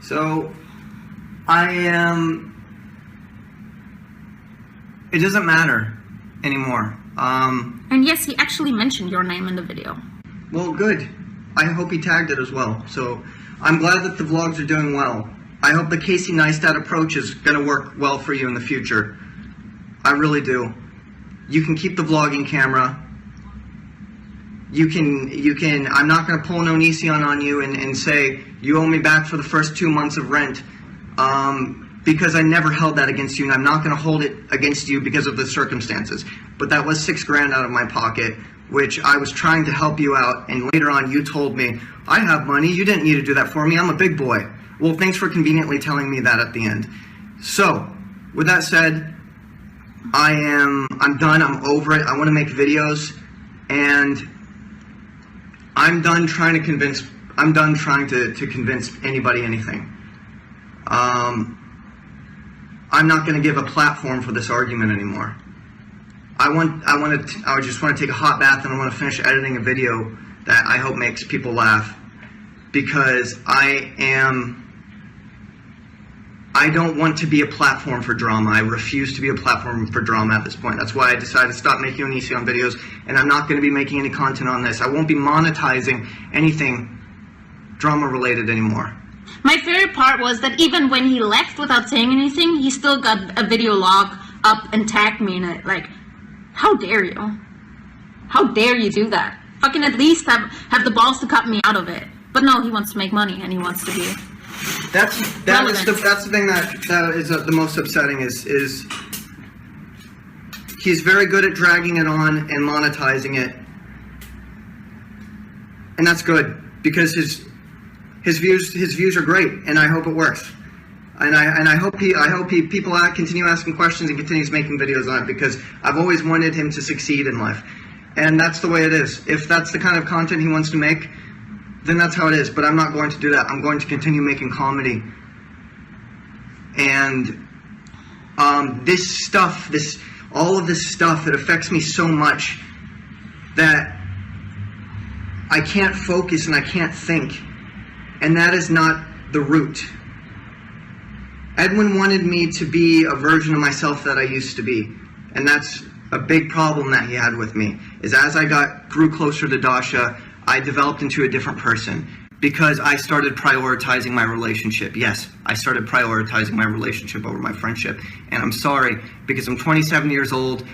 So, I am... It doesn't matter anymore. And yes, he actually mentioned your name in the video. Well, good. I hope he tagged it as well. So, I'm glad that the vlogs are doing well. I hope the Casey Neistat approach is going to work well for you in the future. I really do. You can keep the vlogging camera. You can, I'm not going to pull no Onision on you and say, you owe me back for the first 2 months of rent. Because I never held that against you, and I'm not going to hold it against you because of the circumstances. But that was $6 grand out of my pocket, which I was trying to help you out, and later on you told me, I have money, you didn't need to do that for me, I'm a big boy. Well, thanks for conveniently telling me that at the end. So, with that said, I'm done, I'm over it, I want to make videos, and I'm done trying to convince anybody anything. I'm not going to give a platform for this argument anymore. I just want to take a hot bath, and I want to finish editing a video that I hope makes people laugh, because I don't want to be a platform for drama. I refuse to be a platform for drama at this point. That's why I decided to stop making Onision videos, and I'm not going to be making any content on this. I won't be monetizing anything drama related anymore. My favorite part was that even when he left without saying anything, he still got a video log up and tagged me in it. Like, how dare you? How dare you do that? Fucking at least have the balls to cut me out of it. But no, he wants to make money and he wants to be. That's the thing that is the most upsetting is he's very good at dragging it on and monetizing it, and that's good because his views are great, and I hope it works, and I hope people continue asking questions and continues making videos on it, because I've always wanted him to succeed in life, and that's the way it is. If that's the kind of content he wants to make, then that's how it is, but I'm not going to do that. I'm going to continue making comedy. And all of this stuff, it affects me so much that I can't focus and I can't think. And that is not the root. Edwin wanted me to be a version of myself that I used to be. And that's a big problem that he had with me, is as I grew closer to Dasha, I developed into a different person because I started prioritizing my relationship. Yes, I started prioritizing my relationship over my friendship. And I'm sorry, because I'm 27 years old.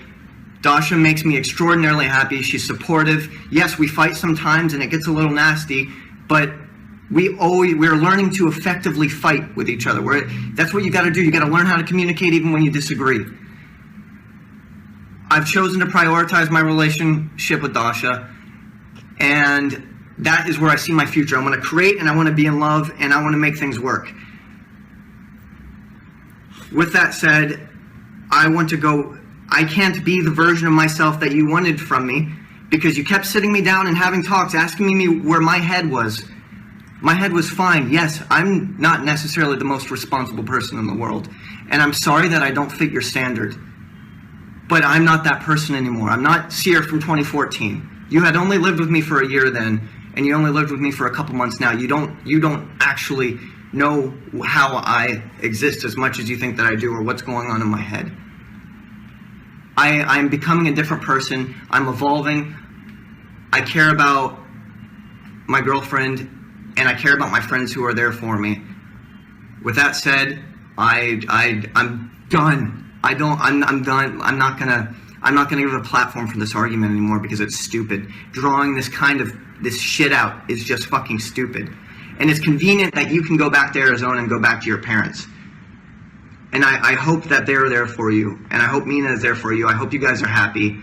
Dasha makes me extraordinarily happy. She's supportive. Yes, we fight sometimes and it gets a little nasty, but we're learning to effectively fight with each other. That's what you got to do. You got to learn how to communicate even when you disagree. I've chosen to prioritize my relationship with Dasha, and that is where I see my future. I want to create, and I want to be in love, and I want to make things work. With that said, I can't be the version of myself that you wanted from me, because you kept sitting me down and having talks, asking me where my head was. My head was fine. Yes, I'm not necessarily the most responsible person in the world, and I'm sorry that I don't fit your standard. But I'm not that person anymore. I'm not Seer from 2014. You had only lived with me for a year then, and you only lived with me for a couple months now. You don't actually know how I exist as much as you think that I do, or what's going on in my head. I'm becoming a different person. I'm evolving. I care about my girlfriend, and I care about my friends who are there for me. With that said, I'm done. I'm done. I'm not gonna give a platform for this argument anymore because it's stupid. Drawing this shit out is just fucking stupid. And it's convenient that you can go back to Arizona and go back to your parents. And I hope that they're there for you. And I hope Mina is there for you. I hope you guys are happy.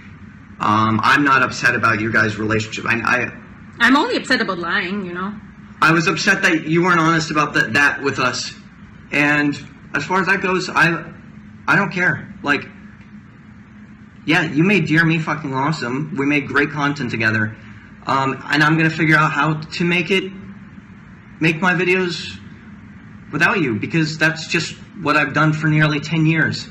I'm not upset about your guys' relationship. I'm only upset about lying, you know. I was upset that you weren't honest about that with us. And as far as that goes, I don't care. Like, yeah, you made Dear Me fucking awesome. We made great content together. And I'm going to figure out how to make my videos without you, because that's just what I've done for nearly 10 years.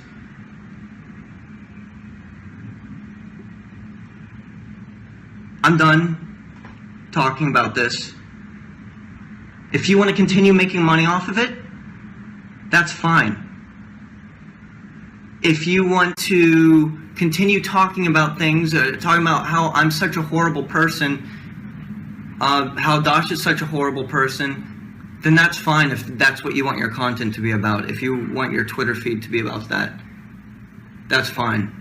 I'm done talking about this. If you want to continue making money off of it, that's fine. If you want to continue talking about things, talking about how I'm such a horrible person, how Dasha's such a horrible person, then that's fine if that's what you want your content to be about. If you want your Twitter feed to be about that, that's fine.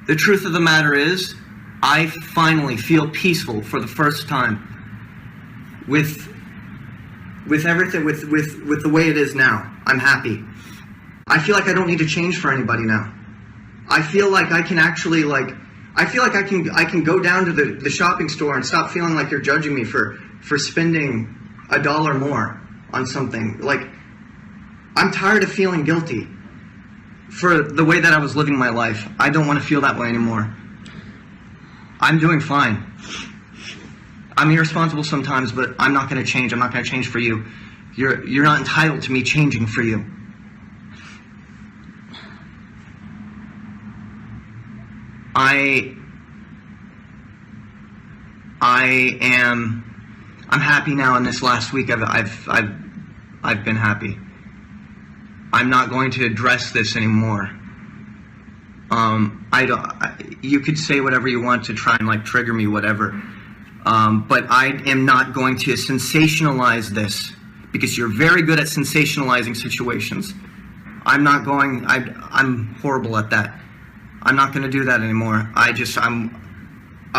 The truth of the matter is, I finally feel peaceful for the first time with everything, with the way it is now. I'm happy. I feel like I don't need to change for anybody now. I feel like I can actually, I feel like I can go down to the shopping store and stop feeling like you're judging me for spending $1 more on something. Like, I'm tired of feeling guilty for the way that I was living my life. I don't want to feel that way anymore. I'm doing fine. I'm irresponsible sometimes, but I'm not going to change. I'm not going to change for you. You're not entitled to me changing for you. I'm happy now. In this last week, I've been happy. I'm not going to address this anymore. You could say whatever you want to try and like trigger me, whatever. But I am not going to sensationalize this, because you're very good at sensationalizing situations. I'm horrible at that. I'm not going to do that anymore. I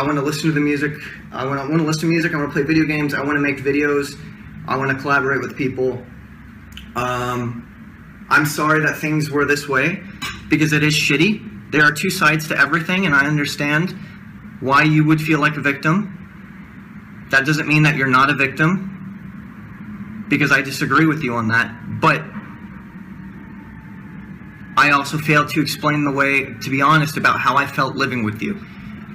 want to listen to the music. I want to listen to music. I want to play video games. I want to make videos. I want to collaborate with people. I'm sorry that things were this way, because it is shitty. There are two sides to everything, and I understand why you would feel like a victim. That doesn't mean that you're not a victim, because I disagree with you on that. But I also failed to explain the way, to be honest, about how I felt living with you.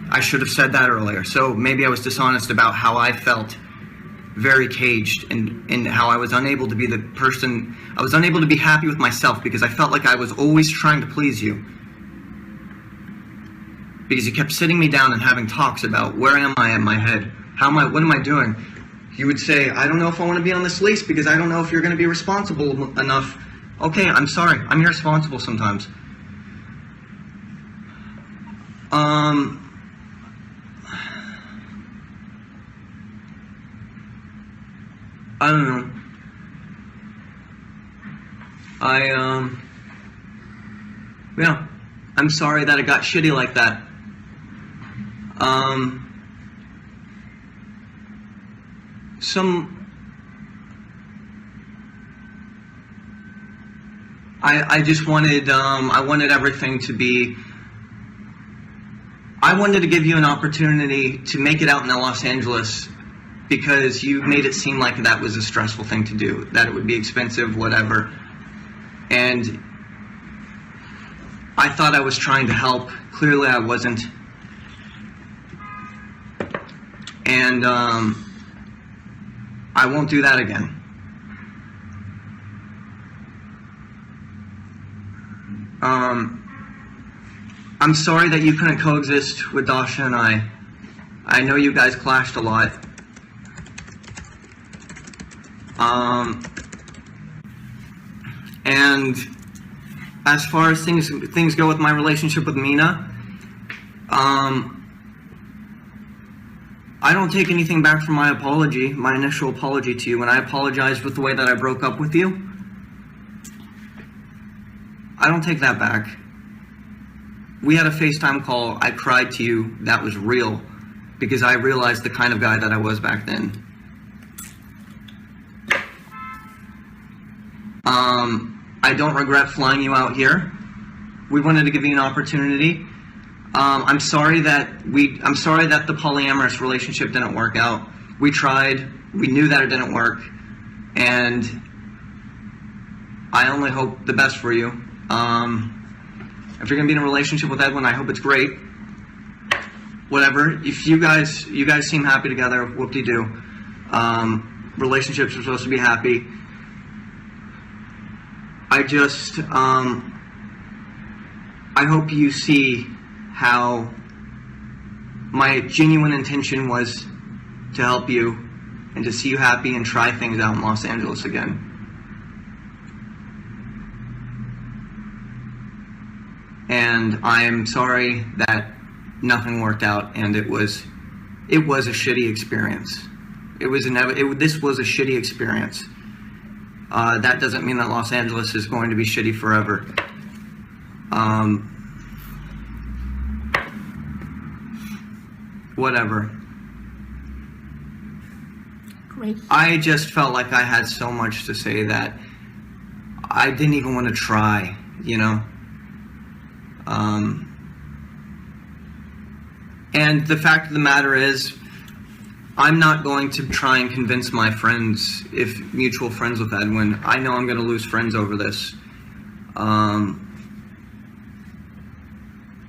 I should have said that earlier. So maybe I was dishonest about how I felt, very caged, and how I was unable to be the person, I was unable to be happy with myself, because I felt like I was always trying to please you. Because you kept sitting me down and having talks about where am I in my head? What am I doing? You would say, I don't know if I want to be on this lease, because I don't know if you're going to be responsible enough. Okay, I'm sorry. I'm irresponsible sometimes. I don't know. Yeah. I'm sorry that it got shitty like that. I just wanted, I wanted everything to be, I wanted to give you an opportunity to make it out in Los Angeles, because you made it seem like that was a stressful thing to do, that it would be expensive, whatever. And I thought I was trying to help. Clearly I wasn't. And I won't do that again. I'm sorry that you couldn't coexist with Dasha and I. I know you guys clashed a lot. And as far as things go with my relationship with Mina, I don't take anything back from my apology, my initial apology to you, when I apologized with the way that I broke up with you. I don't take that back. We had a FaceTime call. I cried to you. That was real, because I realized the kind of guy that I was back then. I don't regret flying you out here. We wanted to give you an opportunity. I'm sorry that the polyamorous relationship didn't work out. We tried. We knew that it didn't work, and I only hope the best for you. If you're gonna be in a relationship with Edwin, I hope it's great. Whatever. If you guys seem happy together, whoop-de-doo. Relationships are supposed to be happy. I just, I hope you see how my genuine intention was to help you and to see you happy and try things out in Los Angeles again. And I am sorry that nothing worked out, and it was a shitty experience. This was a shitty experience. That doesn't mean that Los Angeles is going to be shitty forever. Whatever. Great. I just felt like I had so much to say that I didn't even want to try, you know? And the fact of the matter is, I'm not going to try and convince my friends, if mutual friends with Edwin. I know I'm going to lose friends over this.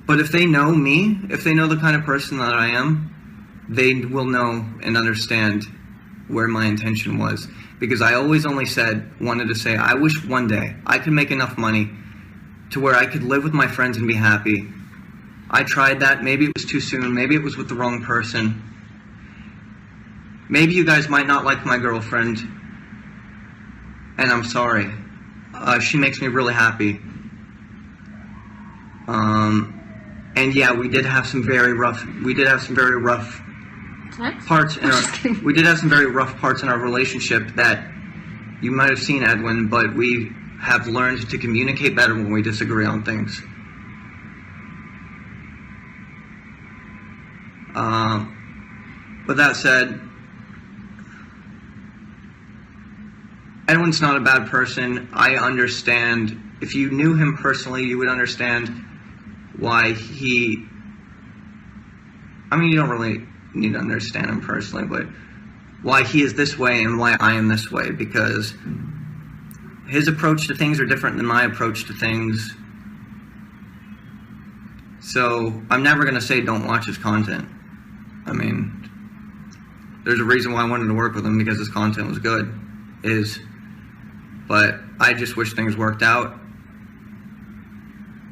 But if they know me, if they know the kind of person that I am, they will know and understand where my intention was. Because I always only wanted to say, I wish one day I could make enough money to where I could live with my friends and be happy, I tried that. Maybe it was too soon. Maybe it was with the wrong person. Maybe you guys might not like my girlfriend. And I'm sorry. She makes me really happy. And yeah, we did have some very rough parts in our, we did have some very rough parts in our relationship that you might have seen, Edwin, but we have learned to communicate better when we disagree on things. With that said, Edwin's not a bad person. I understand. If you knew him personally, you would understand why he... I mean, you don't really need to understand him personally, but why he is this way and why I am this way, because his approach to things are different than my approach to things. So I'm never going to say don't watch his content. I mean, there's a reason why I wanted to work with him, because his content was good. But I just wish things worked out.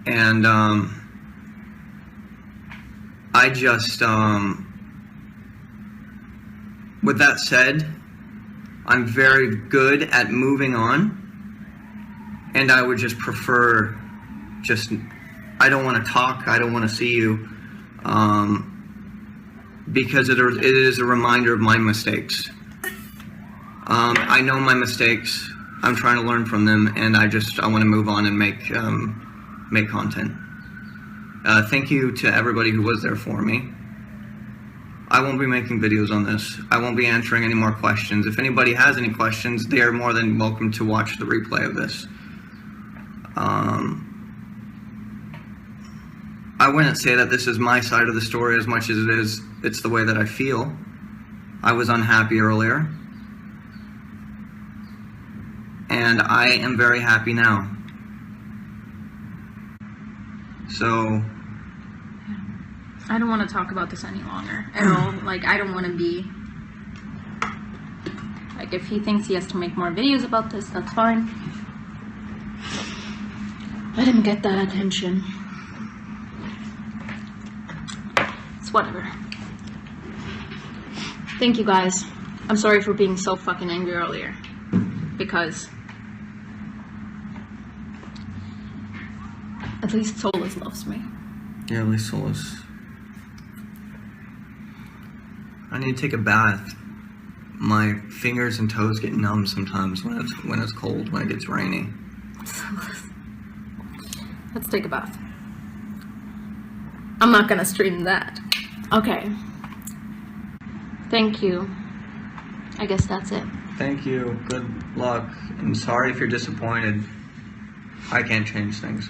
And I just, with that said, I'm very good at moving on, and I would just prefer I don't want to talk, I don't want to see you, because it is a reminder of my mistakes. I know my mistakes, I'm trying to learn from them, and I want to move on and make content. Thank you to everybody who was there for me. I won't be making videos on this. I won't be answering any more questions. If anybody has any questions, they are more than welcome to watch the replay of this. I wouldn't say that this is my side of the story as much as it's the way that I feel. I was unhappy earlier, and I am very happy now. So I don't want to talk about this any longer at all. Like, I don't want to be... Like, if he thinks he has to make more videos about this, that's fine. Let him get that attention. It's whatever. Thank you, guys. I'm sorry for being so fucking angry earlier. Because... at least Solus loves me. Yeah, at least Solus. I need to take a bath. My fingers and toes get numb sometimes when it's cold, when it gets rainy. Let's take a bath. I'm not gonna stream that. Okay. Thank you. I guess that's it. Thank you. Good luck. I'm sorry if you're disappointed. I can't change things.